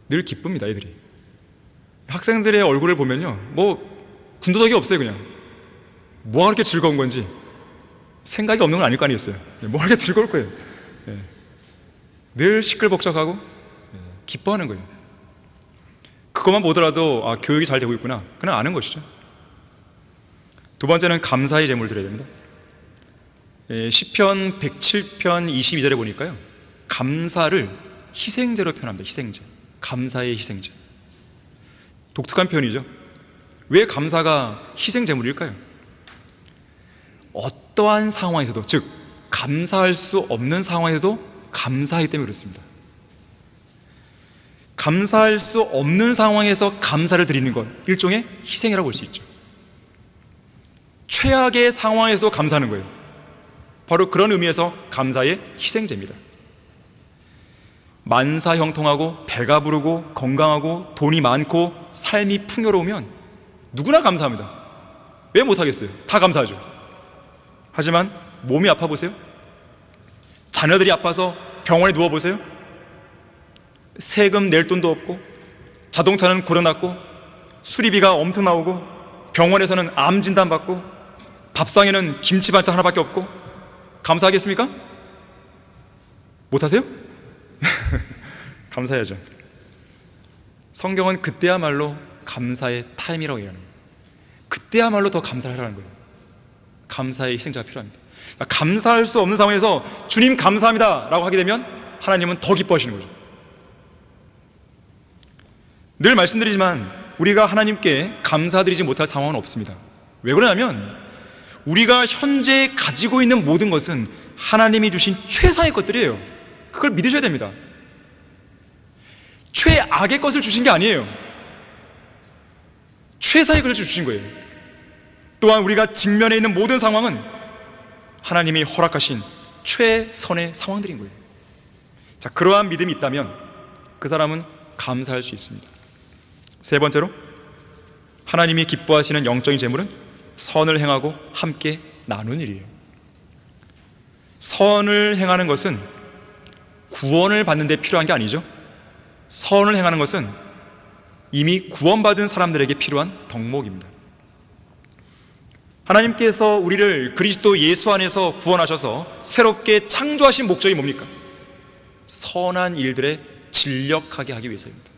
늘 기쁩니다, 애들이. 학생들의 얼굴을 보면요, 뭐 군더더기 없어요. 그냥 뭐가 그렇게 즐거운 건지 생각이 없는 건 아닐 거 아니겠어요. 뭐가 그렇게 즐거울 거예요. 늘 시끌벅적하고 기뻐하는 거예요. 그것만 보더라도 교육이 잘 되고 있구나, 그냥 아는 것이죠. 두 번째는 감사의 제물을 드려야 됩니다. 시편 107편 22절에 보니까요, 감사를 희생제로 표현합니다. 희생제. 감사의 희생제. 독특한 표현이죠. 왜 감사가 희생제물일까요? 어떠한 상황에서도, 즉 감사할 수 없는 상황에서도 감사하기 때문에 그렇습니다. 감사할 수 없는 상황에서 감사를 드리는 것, 일종의 희생이라고 볼 수 있죠. 최악의 상황에서도 감사하는 거예요. 바로 그런 의미에서 감사의 희생제입니다. 만사 형통하고 배가 부르고 건강하고 돈이 많고 삶이 풍요로우면 누구나 감사합니다. 왜 못하겠어요? 다 감사하죠. 하지만 몸이 아파 보세요. 자녀들이 아파서 병원에 누워보세요. 세금 낼 돈도 없고, 자동차는 고장났고, 수리비가 엄청 나오고, 병원에서는 암 진단 받고, 밥상에는 김치 반찬 하나밖에 없고, 감사하겠습니까? 못하세요? 감사해야죠. 성경은 그때야말로 감사의 타임이라고 얘기하는 거예요. 그때야말로 더 감사를 하라는 거예요. 감사의 희생자가 필요합니다. 그러니까 감사할 수 없는 상황에서 주님 감사합니다 라고 하게 되면 하나님은 더 기뻐하시는 거죠. 늘 말씀드리지만 우리가 하나님께 감사드리지 못할 상황은 없습니다. 왜 그러냐면 우리가 현재 가지고 있는 모든 것은 하나님이 주신 최상의 것들이에요. 그걸 믿으셔야 됩니다. 최악의 것을 주신 게 아니에요. 최상의 것을 주신 거예요. 또한 우리가 직면해 있는 모든 상황은 하나님이 허락하신 최선의 상황들인 거예요. 자, 그러한 믿음이 있다면 그 사람은 감사할 수 있습니다. 세 번째로, 하나님이 기뻐하시는 영적인 재물은 선을 행하고 함께 나누는 일이에요. 선을 행하는 것은 구원을 받는 데 필요한 게 아니죠. 선을 행하는 것은 이미 구원받은 사람들에게 필요한 덕목입니다. 하나님께서 우리를 그리스도 예수 안에서 구원하셔서 새롭게 창조하신 목적이 뭡니까? 선한 일들에 진력하게 하기 위해서입니다.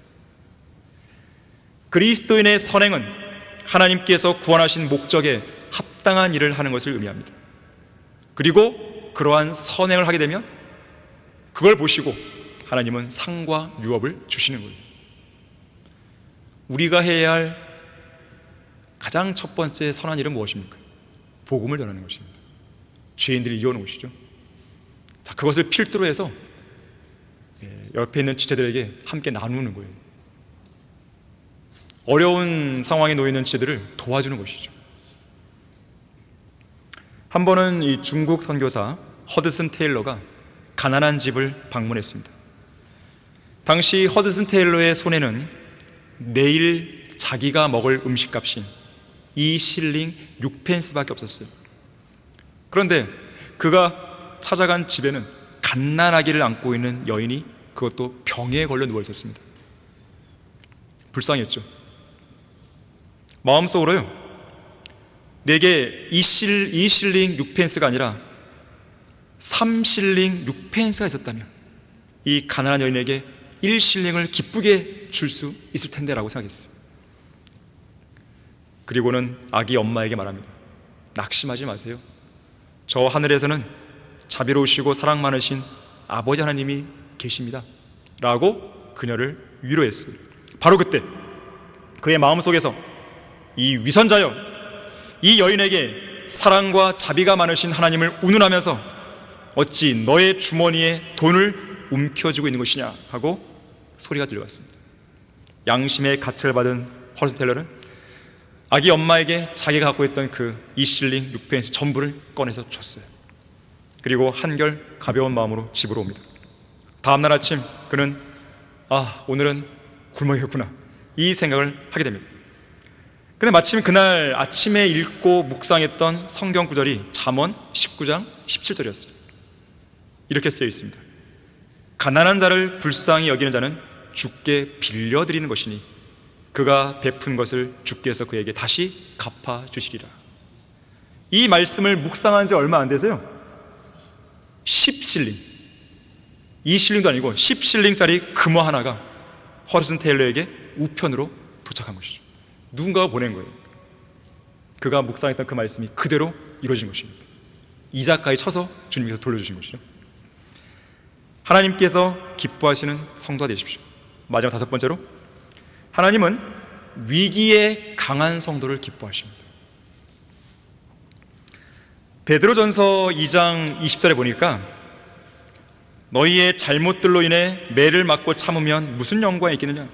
그리스도인의 선행은 하나님께서 구원하신 목적에 합당한 일을 하는 것을 의미합니다. 그리고 그러한 선행을 하게 되면 그걸 보시고 하나님은 상과 유업을 주시는 거예요. 우리가 해야 할 가장 첫 번째 선한 일은 무엇입니까? 복음을 전하는 것입니다. 죄인들이 이어오는 것이죠. 자, 그것을 필두로 해서 옆에 있는 지체들에게 함께 나누는 거예요. 어려운 상황에 놓여 있는 지체들을 도와주는 것이죠. 한 번은 이 중국 선교사 허드슨 테일러가 가난한 집을 방문했습니다. 당시 허드슨 테일러의 손에는 내일 자기가 먹을 음식값인 2실링 6펜스밖에 없었어요. 그런데 그가 찾아간 집에는 갓난아기를 안고 있는 여인이, 그것도 병에 걸려 누워 있었습니다. 불쌍했죠. 마음속으로요, 내게 2실링 6펜스가 아니라 3실링 6펜스가 있었다면 이 가난한 여인에게 1실링을 기쁘게 줄 수 있을 텐데 라고 생각했어요. 그리고는 아기 엄마에게 말합니다. 낙심하지 마세요. 저 하늘에서는 자비로우시고 사랑 많으신 아버지 하나님이 계십니다 라고 그녀를 위로했어요. 바로 그때 그의 마음속에서 이 위선자여, 이 여인에게 사랑과 자비가 많으신 하나님을 운운하면서 어찌 너의 주머니에 돈을 움켜쥐고 있는 것이냐 하고 소리가 들려왔습니다. 양심의 가책을 받은 허드슨 테일러는 아기 엄마에게 자기가 갖고 있던 그 2실링 6펜스 전부를 꺼내서 줬어요. 그리고 한결 가벼운 마음으로 집으로 옵니다. 다음날 아침 그는 오늘은 굶어야겠구나 이 생각을 하게 됩니다. 그런데 마침 그날 아침에 읽고 묵상했던 성경 구절이 잠언 19장 17절이었어요. 이렇게 쓰여 있습니다. 가난한 자를 불쌍히 여기는 자는 주께 빌려드리는 것이니 그가 베푼 것을 주께서 그에게 다시 갚아주시리라. 이 말씀을 묵상한 지 얼마 안 돼서요, 10실링, 2실링도 아니고 10실링짜리 금화 하나가 허드슨 테일러에게 우편으로 도착한 것이죠. 누군가가 보낸 거예요. 그가 묵상했던 그 말씀이 그대로 이루어진 것입니다. 이자까지 쳐서 주님께서 돌려주신 것이죠. 하나님께서 기뻐하시는 성도가 되십시오. 마지막 다섯 번째로, 하나님은 위기에 강한 성도를 기뻐하십니다. 베드로전서 2장 20절에 보니까 너희의 잘못들로 인해 매를 맞고 참으면 무슨 영광이 있겠느냐,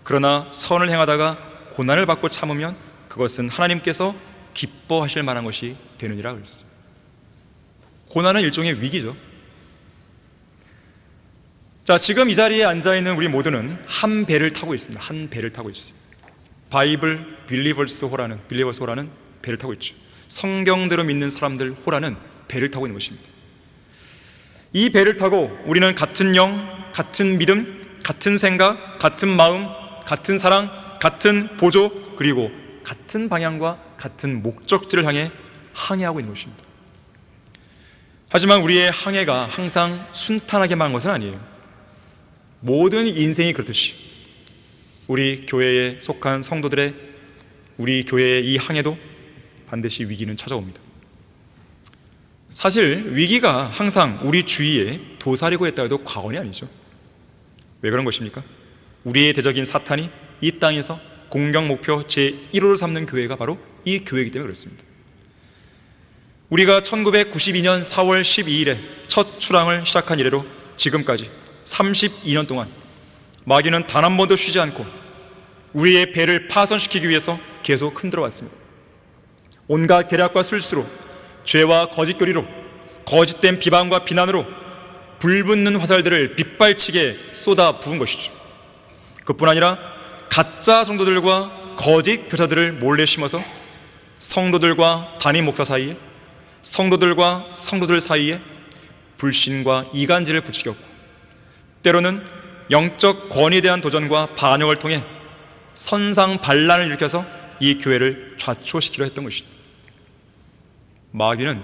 그러나 선을 행하다가 고난을 받고 참으면 그것은 하나님께서 기뻐하실 만한 것이 되느니라 그랬어요. 고난은 일종의 위기죠. 자, 지금 이 자리에 앉아있는 우리 모두는 한 배를 타고 있습니다. 한 배를 타고 있어요. 바이블 빌리버스 호라는 배를 타고 있죠. 성경대로 믿는 사람들 호라는 배를 타고 있는 것입니다. 이 배를 타고 우리는 같은 영, 같은 믿음, 같은 생각, 같은 마음, 같은 사랑, 같은 보조, 그리고 같은 방향과 같은 목적지를 향해 항해하고 있는 것입니다. 하지만 우리의 항해가 항상 순탄하게만 한 것은 아니에요. 모든 인생이 그렇듯이 우리 교회에 속한 성도들의, 우리 교회의 이 항해도 반드시 위기는 찾아옵니다. 사실 위기가 항상 우리 주위에 도사리고 있다 해도 과언이 아니죠. 왜 그런 것입니까? 우리의 대적인 사탄이 이 땅에서 공격 목표 제1호를 삼는 교회가 바로 이 교회이기 때문에 그렇습니다. 우리가 1992년 4월 12일에 첫 출항을 시작한 이래로 지금까지 32년 동안 마귀는 단 한 번도 쉬지 않고 우리의 배를 파손시키기 위해서 계속 흔들어 왔습니다. 온갖 계략과 술수로, 죄와 거짓교리로, 거짓된 비방과 비난으로 불붙는 화살들을 빗발치게 쏟아 부은 것이죠. 그뿐 아니라 가짜 성도들과 거짓 교사들을 몰래 심어서 성도들과 담임 목사 사이에, 성도들과 성도들 사이에 불신과 이간질을 부추겼고, 때로는 영적 권위에 대한 도전과 반역을 통해 선상반란을 일으켜서 이 교회를 좌초시키려 했던 것입니다. 마귀는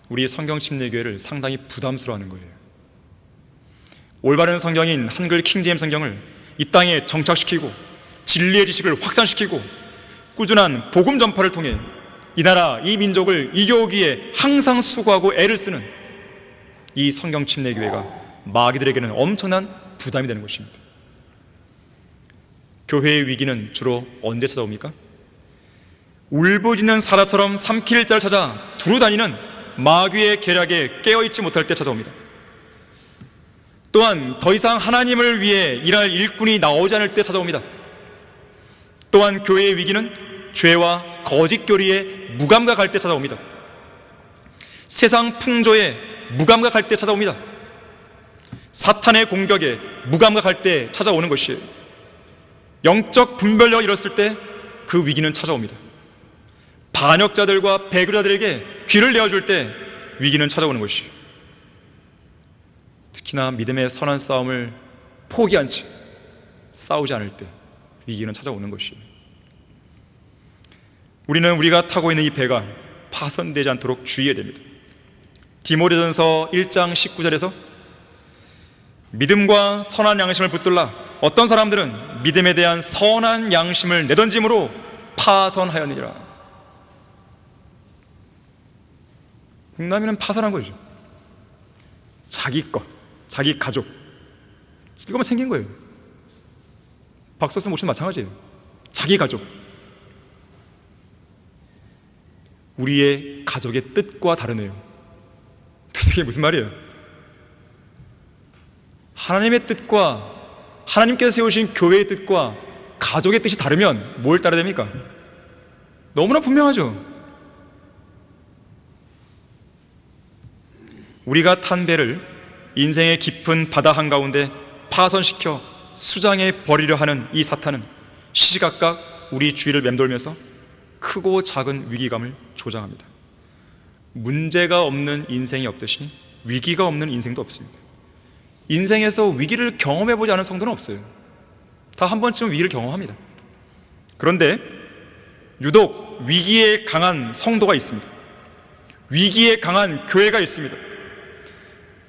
우리 성경침례교회를 상당히 부담스러워하는 거예요. 올바른 성경인 한글 킹제임스 성경을 이 땅에 정착시키고 진리의 지식을 확산시키고 꾸준한 복음 전파를 통해 이 나라, 이 민족을 이겨오기에 항상 수고하고 애를 쓰는 이 성경침례교회가 마귀들에게는 엄청난 부담이 되는 것입니다. 교회의 위기는 주로 언제 찾아옵니까? 울부짖는 사자처럼 삼킬 자를 찾아 두루다니는 마귀의 계략에 깨어있지 못할 때 찾아옵니다. 또한 더 이상 하나님을 위해 일할 일꾼이 나오지 않을 때 찾아옵니다. 또한 교회의 위기는 죄와 거짓 교리에 무감각할 때 찾아옵니다. 세상 풍조에 무감각할 때 찾아옵니다. 사탄의 공격에 무감각할 때 찾아오는 것이에요. 영적 분별력을 잃었을 때 그 위기는 찾아옵니다. 반역자들과 배교자들에게 귀를 내어줄 때 위기는 찾아오는 것이에요. 특히나 믿음의 선한 싸움을 포기한 채 싸우지 않을 때 위기는 찾아오는 것이에요. 우리는 우리가 타고 있는 이 배가 파손되지 않도록 주의해야 됩니다. 디모데전서 1장 19절에서 믿음과 선한 양심을 붙들라 어떤 사람들은 믿음에 대한 선한 양심을 내던짐으로 파선하였느니라. 국남이는 파선한 거죠. 자기 것, 자기 가족, 이거만 생긴 거예요. 박서스 목사님 마찬가지예요. 자기 가족. 우리의 가족의 뜻과 다르네요. 이게 무슨 말이에요? 하나님의 뜻과 하나님께서 세우신 교회의 뜻과 가족의 뜻이 다르면 뭘 따라야 됩니까? 너무나 분명하죠. 우리가 탄 배를 인생의 깊은 바다 한가운데 파손시켜 수장해 버리려 하는 이 사탄은 시시각각 우리 주위를 맴돌면서 크고 작은 위기감을 조장합니다. 문제가 없는 인생이 없듯이 위기가 없는 인생도 없습니다. 인생에서 위기를 경험해보지 않은 성도는 없어요. 다 한 번쯤은 위기를 경험합니다. 그런데 유독 위기에 강한 성도가 있습니다. 위기에 강한 교회가 있습니다.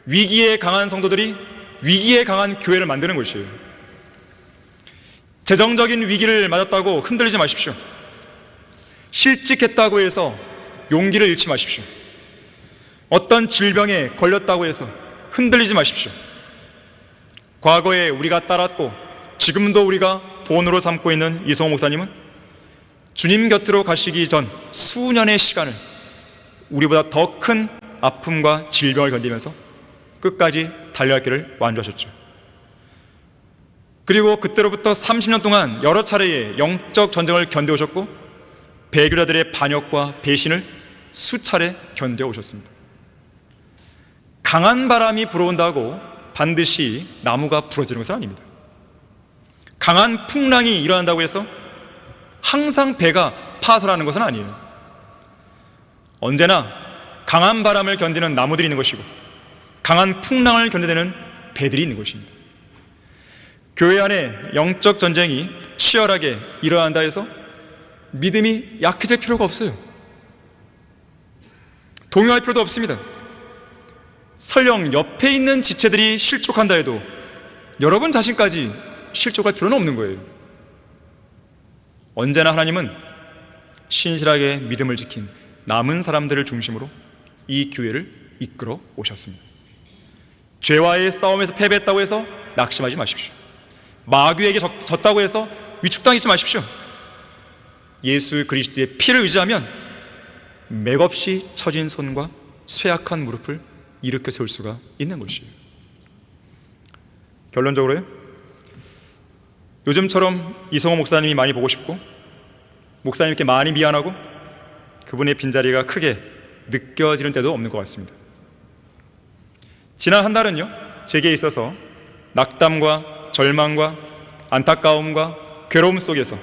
위기에 강한 성도들이 위기에 강한 교회를 만드는 것이에요. 재정적인 위기를 맞았다고 흔들리지 마십시오. 실직했다고 해서 용기를 잃지 마십시오. 어떤 질병에 걸렸다고 해서 흔들리지 마십시오. 과거에 우리가 따랐고 지금도 우리가 본으로 삼고 있는 이성호 목사님은 주님 곁으로 가시기 전 수년의 시간을 우리보다 더 큰 아픔과 질병을 견디면서 끝까지 달려갈 길을 완주하셨죠. 그리고 그때로부터 30년 동안 여러 차례의 영적 전쟁을 견뎌오셨고 배교자들의 반역과 배신을 수차례 견뎌오셨습니다. 강한 바람이 불어온다고 반드시 나무가 부러지는 것은 아닙니다. 강한 풍랑이 일어난다고 해서 항상 배가 파손하는 것은 아니에요. 언제나 강한 바람을 견디는 나무들이 있는 것이고 강한 풍랑을 견뎌내는 배들이 있는 것입니다. 교회 안에 영적 전쟁이 치열하게 일어난다 해서 믿음이 약해질 필요가 없어요. 동요할 필요도 없습니다. 설령 옆에 있는 지체들이 실족한다 해도 여러분 자신까지 실족할 필요는 없는 거예요. 언제나 하나님은 신실하게 믿음을 지킨 남은 사람들을 중심으로 이 교회를 이끌어 오셨습니다. 죄와의 싸움에서 패배했다고 해서 낙심하지 마십시오. 마귀에게 졌다고 해서 위축당하지 마십시오. 예수 그리스도의 피를 의지하면 맥없이 처진 손과 쇠약한 무릎을 일으켜 세울 수가 있는 것이에요. 결론적으로요, 요즘처럼 이성호 목사님이 많이 보고 싶고 목사님께 많이 미안하고 그분의 빈자리가 크게 느껴지는 때도 없는 것 같습니다. 지난 한 달은요, 제게 있어서 낙담과 절망과 안타까움과 괴로움 속에서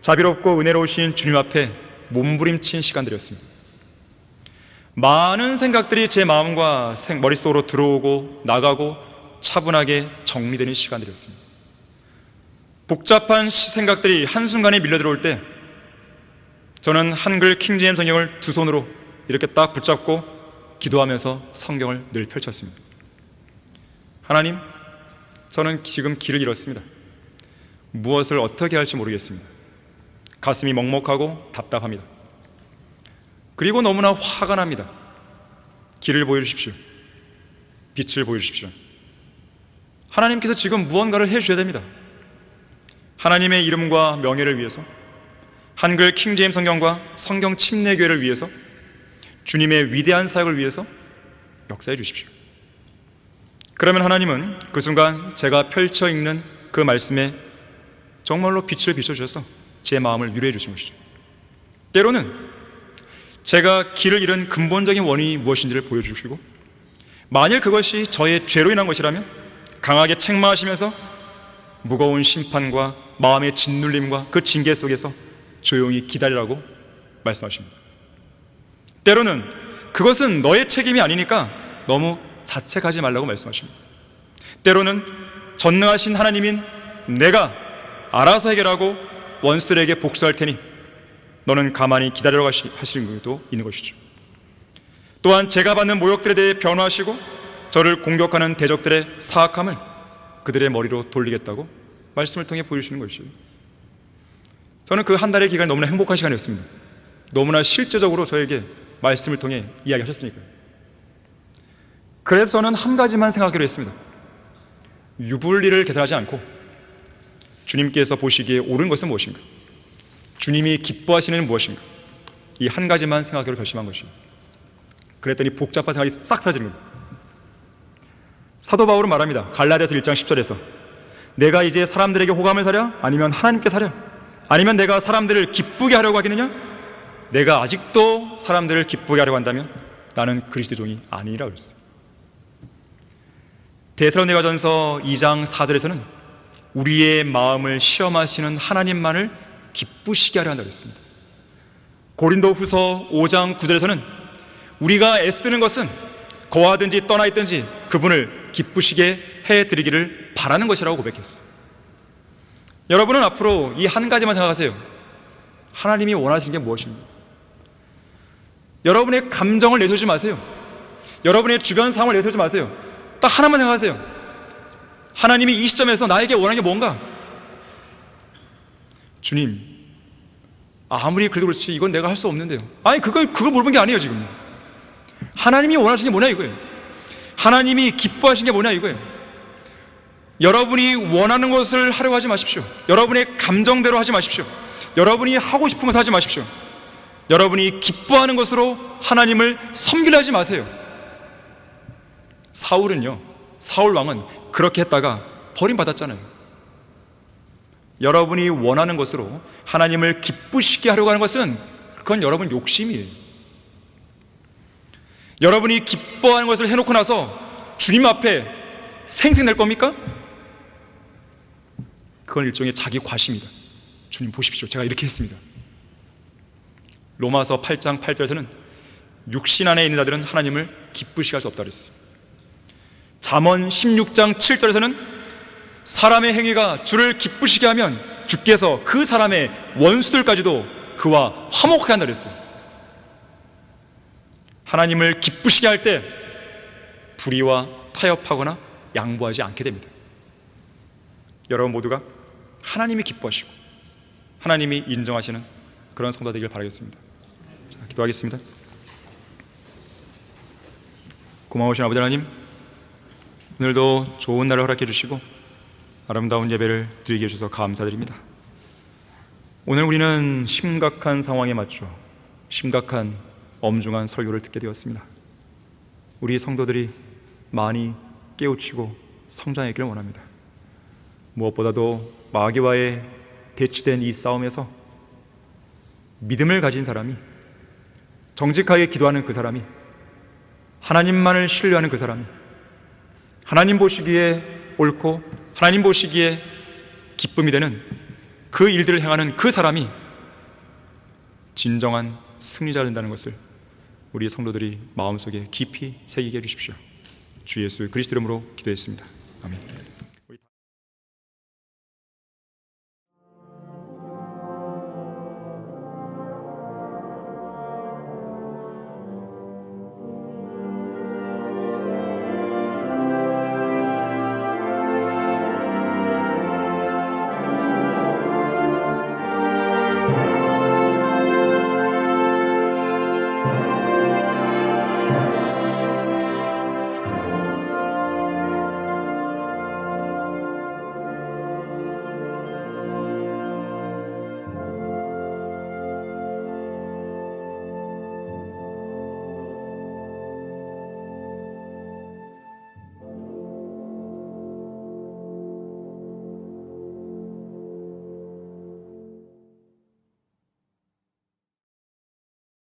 자비롭고 은혜로우신 주님 앞에 몸부림친 시간들이었습니다. 많은 생각들이 제 마음과 머릿속으로 들어오고 나가고 차분하게 정리되는 시간들이었습니다. 복잡한 생각들이 한순간에 밀려들어올 때 저는 한글 킹제임스 성경을 두 손으로 이렇게 딱 붙잡고 기도하면서 성경을 늘 펼쳤습니다. 하나님, 저는 지금 길을 잃었습니다. 무엇을 어떻게 할지 모르겠습니다. 가슴이 먹먹하고 답답합니다. 그리고 너무나 화가 납니다. 길을 보여주십시오. 빛을 보여주십시오. 하나님께서 지금 무언가를 해주셔야 됩니다. 하나님의 이름과 명예를 위해서, 한글 킹제임스 성경과 성경 침례교회를 위해서, 주님의 위대한 사역을 위해서 역사해 주십시오. 그러면 하나님은 그 순간 제가 펼쳐 읽는 그 말씀에 정말로 빛을 비춰주셔서 제 마음을 위로해 주신 것이죠. 때로는 제가 길을 잃은 근본적인 원인이 무엇인지를 보여주시고, 만일 그것이 저의 죄로 인한 것이라면 강하게 책망하시면서 무거운 심판과 마음의 짓눌림과 그 징계 속에서 조용히 기다리라고 말씀하십니다. 때로는 그것은 너의 책임이 아니니까 너무 자책하지 말라고 말씀하십니다. 때로는 전능하신 하나님인 내가 알아서 해결하고 원수들에게 복수할 테니 너는 가만히 기다리라고 하시는 것도 있는 것이죠. 또한 제가 받는 모욕들에 대해 변호하시고 저를 공격하는 대적들의 사악함을 그들의 머리로 돌리겠다고 말씀을 통해 보여주시는 것이죠. 저는 그 한 달의 기간이 너무나 행복한 시간이었습니다. 너무나 실제적으로 저에게 말씀을 통해 이야기하셨으니까요. 그래서 저는 한 가지만 생각하기로 했습니다. 유불리를 계산하지 않고 주님께서 보시기에 옳은 것은 무엇인가, 주님이 기뻐하시는 무엇인가, 이 한 가지만 생각하기로 결심한 것입니다. 그랬더니 복잡한 생각이 싹 사라지는 겁니다. 사도 바울은 말합니다. 갈라디아서 1장 10절에서 내가 이제 사람들에게 호감을 사랴? 아니면 하나님께 사랴? 아니면 내가 사람들을 기쁘게 하려고 하겠느냐? 내가 아직도 사람들을 기쁘게 하려고 한다면 나는 그리스도의 종이 아니라 그랬어요. 데살로니가전서 2장 4절에서는 우리의 마음을 시험하시는 하나님만을 기쁘시게 하려 한다고 했습니다. 고린도후서 5장 9절에서는 우리가 애쓰는 것은 거하든지 떠나 있든지 그분을 기쁘시게 해드리기를 바라는 것이라고 고백했어요. 여러분은 앞으로 이 한 가지만 생각하세요. 하나님이 원하시는 게 무엇입니까? 여러분의 감정을 내세우지 마세요. 여러분의 주변 상황을 내세우지 마세요. 딱 하나만 생각하세요. 하나님이 이 시점에서 나에게 원하는 게 뭔가? 주님, 아무리 그래도 그렇지 이건 내가 할 수 없는데요. 아니 그거 물어본 게 아니에요. 지금 하나님이 원하시는 게 뭐냐 이거예요. 하나님이 기뻐하시는 게 뭐냐 이거예요. 여러분이 원하는 것을 하려고 하지 마십시오. 여러분의 감정대로 하지 마십시오. 여러분이 하고 싶은 것을 하지 마십시오. 여러분이 기뻐하는 것으로 하나님을 섬기려 하지 마세요. 사울 왕은 그렇게 했다가 버림받았잖아요. 여러분이 원하는 것으로 하나님을 기쁘시게 하려고 하는 것은 그건 여러분 욕심이에요. 여러분이 기뻐하는 것을 해놓고 나서 주님 앞에 생색낼 겁니까? 그건 일종의 자기 과시입니다. 주님 보십시오, 제가 이렇게 했습니다. 로마서 8장 8절에서는 육신 안에 있는 자들은 하나님을 기쁘시게 할 수 없다고 했어요. 잠언 16장 7절에서는 사람의 행위가 주를 기쁘시게 하면 주께서 그 사람의 원수들까지도 그와 화목하게 한다고 했어요. 하나님을 기쁘시게 할 때 불의와 타협하거나 양보하지 않게 됩니다. 여러분 모두가 하나님이 기뻐하시고 하나님이 인정하시는 그런 성도 되기를 바라겠습니다. 자, 기도하겠습니다. 고마우신 아버지 하나님, 오늘도 좋은 날을 허락해 주시고 아름다운 예배를 드리게 해주셔서 감사드립니다. 오늘 우리는 심각한 상황에 맞춰 심각한 엄중한 설교를 듣게 되었습니다. 우리 성도들이 많이 깨우치고 성장하기를 원합니다. 무엇보다도 마귀와의 대치된 이 싸움에서 믿음을 가진 사람이, 정직하게 기도하는 그 사람이, 하나님만을 신뢰하는 그 사람이, 하나님 보시기에 옳고 하나님 보시기에 기쁨이 되는 그 일들을 행하는 그 사람이 진정한 승리자가 된다는 것을 우리 성도들이 마음속에 깊이 새기게 해주십시오. 주 예수 그리스도 이름으로 기도했습니다. 아멘.